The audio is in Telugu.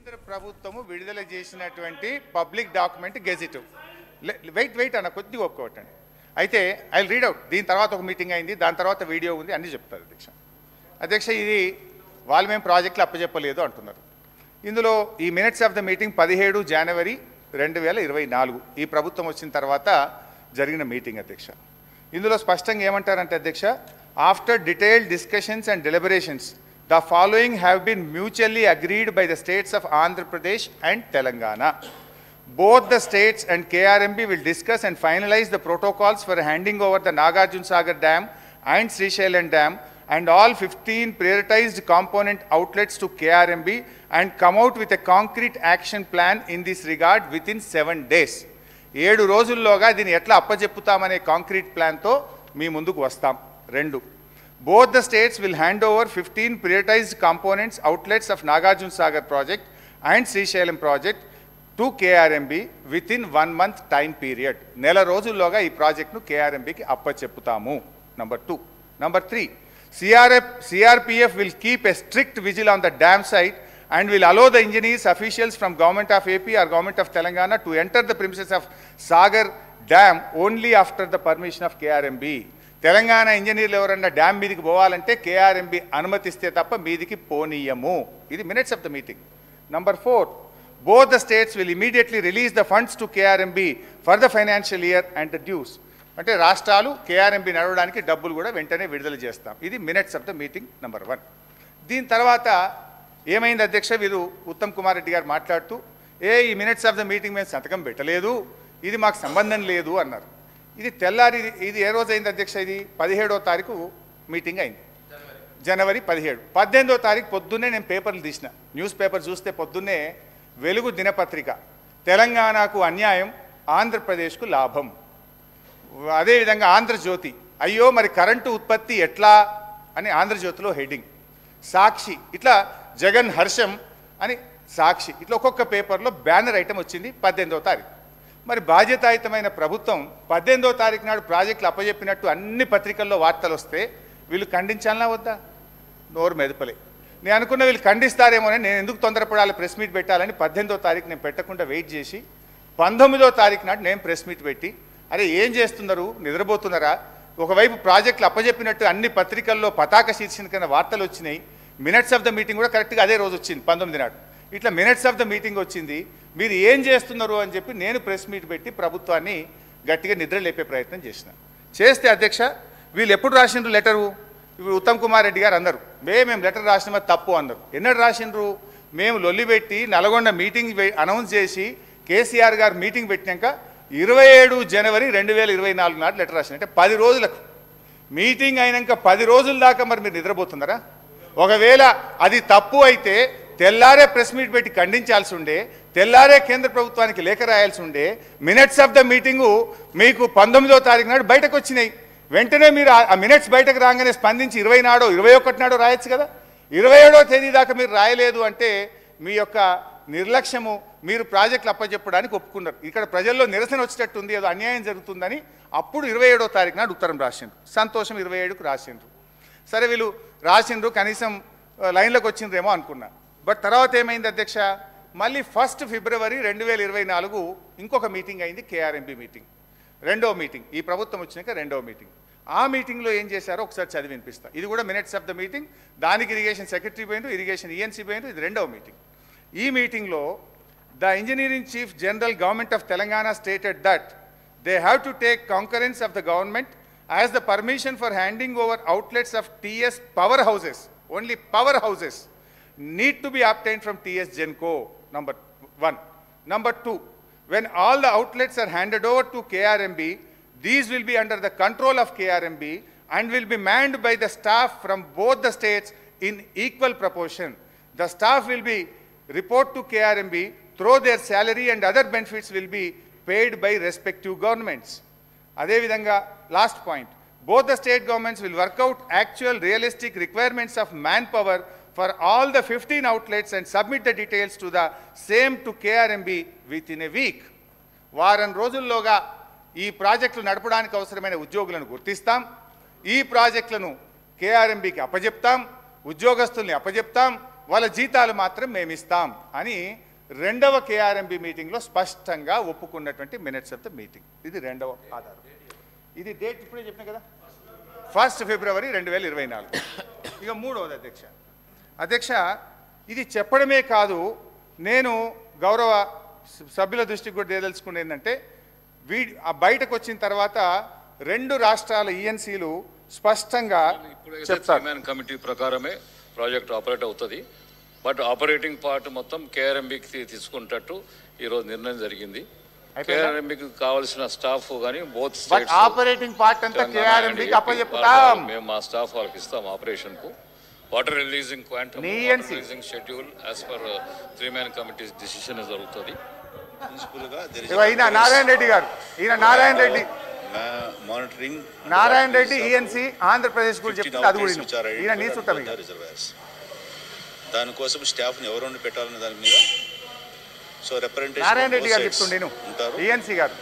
కేంద్ర ప్రభుత్వము విడుదల చేసినటువంటి పబ్లిక్ డాక్యుమెంట్ గెజిట్. వెయిట్ అన్న కొద్దిగా ఒప్పుకోవటండి. అయితే ఐ రీడ్ అవుట్. దీని తర్వాత ఒక మీటింగ్ అయింది, దాని తర్వాత వీడియో ఉంది, అన్నీ చెప్తారు అధ్యక్ష. ఇది వాళ్ళు మేము ప్రాజెక్టులు అప్పచెప్పలేదు అంటున్నారు. ఇందులో ఈ మినిట్స్ ఆఫ్ ద మీటింగ్ 17 జనవరి 2024 ఈ ప్రభుత్వం వచ్చిన తర్వాత జరిగిన మీటింగ్ అధ్యక్ష. ఇందులో స్పష్టంగా ఏమంటారంటే అధ్యక్ష, after detailed discussions and deliberations the following have been mutually agreed by the states of Andhra Pradesh and Telangana. Both the states and KRMB will discuss and finalize the protocols for handing over the Nagarjuna Sagar Dam and Srisailam Dam and all 15 prioritized component outlets to KRMB and come out with a concrete action plan in this regard within 7 days. 7 రోజుల్లోగా దీన్ని ఎట్లా అప్పచెప్పుతామనే కాంక్రీట్ ప్లాన్తో మీ ముందుకు వస్తాం. 2, both the states will hand over 15 prioritized components outlets of Nagarjuna Sagar project and Srisailam project to KRMB within 1 month time period. నెల రోజుల్లోగా ఈ ప్రాజెక్ట్ను KRMBకి అప్పచెప్పుతాము. Number 2. Number 3, CRPF will keep a strict vigil on the dam site and will allow the engineers, officials from Government of AP or Government of Telangana to enter the premises of Sagar Dam only after the permission of KRMB. Telangana ఇంజనీర్లు ఎవరన్నా డ్యామ్ మీదికి పోవాలంటే KRMB అనుమతిస్తే తప్ప మీదికి పోనీయము. ఇది minutes of the meeting. Number 4, both the states will immediately release the funds to KRMB for the financial year and the dues. అంటే రాష్ట్రాలు KRMB నడవడానికి డబ్బులు కూడా వెంటనే విడుదల చేస్తాం. ఇది minutes of the meeting number 1. దీని తర్వాత ఏమైంది అధ్యక్ష, వీరు ఉత్తమ్ కుమార్ రెడ్డి గారు మాట్లాడుతూ ఈ మినిట్స్ ఆఫ్ ద మీటింగ్ మేము సంతకం పెట్టలేదు, ఇది మాకు సంబంధం లేదు అన్నారు. ఇది తెల్లారి, ఇది ఏ రోజు అయింది అధ్యక్ష, ఇది 17వ తారీఖు మీటింగ్ అయింది, జనవరి 17. 18వ తారీఖు పొద్దున్నే నేను పేపర్లు తీసిన, న్యూస్ పేపర్ చూస్తే పొద్దున్నే వెలుగు దినపత్రిక, తెలంగాణకు అన్యాయం ఆంధ్రప్రదేశ్కు లాభం, అదేవిధంగా ఆంధ్రజ్యోతి, అయ్యో మరి కరెంటు ఉత్పత్తి ఎట్లా అని ఆంధ్రజ్యోతిలో హెడ్డింగ్, సాక్షి ఇట్లా జగన్ హర్షం అని సాక్షి, ఇట్లా ఒక్కొక్క పేపర్లో బ్యానర్ ఐటమ్ వచ్చింది 18వ తారీఖు. మరి బాధ్యతాయుతమైన ప్రభుత్వం 18వ తారీఖు నాడు ప్రాజెక్టులు అప్పచెప్పినట్టు అన్ని పత్రికల్లో వార్తలు వస్తే వీళ్ళు ఖండించాలనా వద్దా? నోరు మెదపలే. నేను అనుకున్న వీళ్ళు ఖండిస్తారేమోనని నేను ఎందుకు తొందరపడాలి, ప్రెస్ మీట్ పెట్టాలని 18వ తారీఖు నేను పెట్టకుండా వెయిట్ చేసి 19వ తారీఖు నాడు నేను ప్రెస్ మీట్ పెట్టి, అరే ఏం చేస్తున్నారు, నిద్రపోతున్నారా? ఒకవైపు ప్రాజెక్టులు అప్పచెప్పినట్టు అన్ని పత్రికల్లో పతాక శీర్షిక కింద వార్తలు వచ్చినాయి, మినిట్స్ ఆఫ్ ద మీటింగ్ కూడా కరెక్ట్గా అదే రోజు వచ్చింది 19 నాడు, ఇట్లా మినిట్స్ ఆఫ్ ద మీటింగ్ వచ్చింది, మీరు ఏం చేస్తున్నారు అని చెప్పి నేను ప్రెస్ మీట్ పెట్టి ప్రభుత్వాన్ని గట్టిగా నిద్ర లేపే ప్రయత్నం చేస్తే అధ్యక్ష, వీళ్ళు ఎప్పుడు రాసిండ్రు లెటరు? ఇప్పుడు ఉత్తమ్ కుమార్ రెడ్డి గారు అన్నారు మేము లెటర్ రాసినమా తప్పు అన్నారు. ఎన్నడు రాసిండ్రు? మేము లొల్లి పెట్టి నల్గొండ మీటింగ్ అనౌన్స్ చేసి కేసీఆర్ గారు మీటింగ్ పెట్టినాక 27 జనవరి 2024 నాడు లెటర్ రాసిన, అంటే 10 రోజులకు మీటింగ్ అయినాక 10 రోజుల దాకా మరి మీరు నిద్రపోతున్నారా? ఒకవేళ అది తప్పు అయితే తెల్లారే ప్రెస్ మీట్ పెట్టి ఖండించాల్సి ఉండే, తెల్లారే కేంద్ర ప్రభుత్వానికి లేఖ రాయాల్సి ఉండే. మినిట్స్ ఆఫ్ ద మీటింగు మీకు 19వ తారీఖు నాడు బయటకు వచ్చినాయి, వెంటనే మీరు ఆ మినిట్స్ బయటకు రాగానే స్పందించి 20 నాడో 21 నాడో రాయొచ్చు కదా. 27వ తేదీ దాకా మీరు రాయలేదు అంటే మీ యొక్క నిర్లక్ష్యము, మీరు ప్రాజెక్టులు అప్పచెప్పడానికి ఒప్పుకున్నారు. ఇక్కడ ప్రజల్లో నిరసన వచ్చేటట్టు ఉంది, ఏదో అన్యాయం జరుగుతుందని అప్పుడు 27వ తారీఖు నాడు ఉత్తరం రాసిండ్రు. సంతోషం, 27కు రాసిండ్రు. సరే వీళ్ళు రాసిండ్రు, కనీసం లైన్లోకి వచ్చిండ్రేమో అనుకున్నా. బట్ తర్వాత ఏమైంది అధ్యక్ష, మళ్ళీ 1 ఫిబ్రవరి 2024 ఇంకొక మీటింగ్ అయింది, KRMB మీటింగ్, 2వ మీటింగ్, ఈ ప్రభుత్వం వచ్చినాక 2వ మీటింగ్. ఆ మీటింగ్లో ఏం చేశారో ఒకసారి చదివి వినిపిస్తా. ఇది కూడా మినిట్స్ ఆఫ్ ద మీటింగ్, దానికి ఇరిగేషన్ సెక్రటరీ పోయిండు, ఇరిగేషన్ ENC పోయిండు, ఇది 2వ మీటింగ్. ఈ మీటింగ్లో the engineering chief general government of Telangana stated that they have to take concurrence of the government as the permission for handing over outlets of TS power houses, only power houses need to be obtained from TS Genco. Number 1. Number 2, when all the outlets are handed over to KRMB, these will be under the control of KRMB and will be manned by the staff from both the states in equal proportion. The staff will be report to KRMB through their salary and other benefits will be paid by respective governments. అదేవిధంగా last point, both the state governments will work out actual realistic requirements of manpower for all the 15 outlets and submit the details to the same to KRMB within a week. వారం రోజుల్లోగా ఈ ప్రాజెక్టులు నడపడానికి అవసరమైన ఉద్యోగులను గుర్తిస్తాం, ఈ ప్రాజెక్టులను KRMBకి అప్పజెప్తాం, ఉద్యోగస్తుల్ని అప్పజెప్తాం, వాళ్ళ జీతాలు మాత్రం మేము ఇస్తాం అని రెండవ కేఆర్ఎంబి మీటింగ్లో స్పష్టంగా ఒప్పుకున్నటువంటి మినిట్స్ ఆఫ్ ద మీటింగ్. ఇది రెండవ ఆధారం. ఇది డేట్ ఇప్పుడే చెప్పిన కదా, 1 ఫిబ్రవరి 2024. ఇక మూడవది అధ్యక్ష, ఇది చెప్పడమే కాదు, నేను గౌరవ సభ్యుల దృష్టికి కూడా తేదలుచుకునేది ఏంటంటే, బయటకు వచ్చిన తర్వాత 2 రాష్ట్రాల ఈఎన్సీలు స్పష్టంగా చెప్తారు. కమిటీ ప్రకారమే ప్రాజెక్ట్ ఆపరేట్ అవుతుంది. బట్ ఆపరేటింగ్ పార్ట్ మొత్తం కేఆర్ఎంబికి తీసుకుంటట్టు ఈరోజు నిర్ణయం జరిగింది. కేఆర్ఎంబికి కావాల్సిన స్టాఫ్ కానీ బోత్ స్టేట్స్ ఆపరేటింగ్ పార్ట్ అంతా కేఆర్ఎంబికి అప్పచెప్తాం. మేము మా స్టాఫ్ వాళ్ళకి ఇస్తాం ఆపరేషన్ కు. Water releasing quantum releasing schedule as per 3-man committee decision జరుగుతుంది. నారాయణ రెడ్డి గారు, నారాయణ రెడ్డి ఈఎన్సీ ఆంధ్రప్రదేశ్ గురించి చెప్తే అది కూడా ఈయన నీ చుట్టం. దానికోసం స్టాఫ్ని ఎవరు పెట్టాలనే దాని మీద సో రిప్రజెంటేషన్ నారాయణ రెడ్డి గారు చెప్తుండే ఈఎన్సీ గారు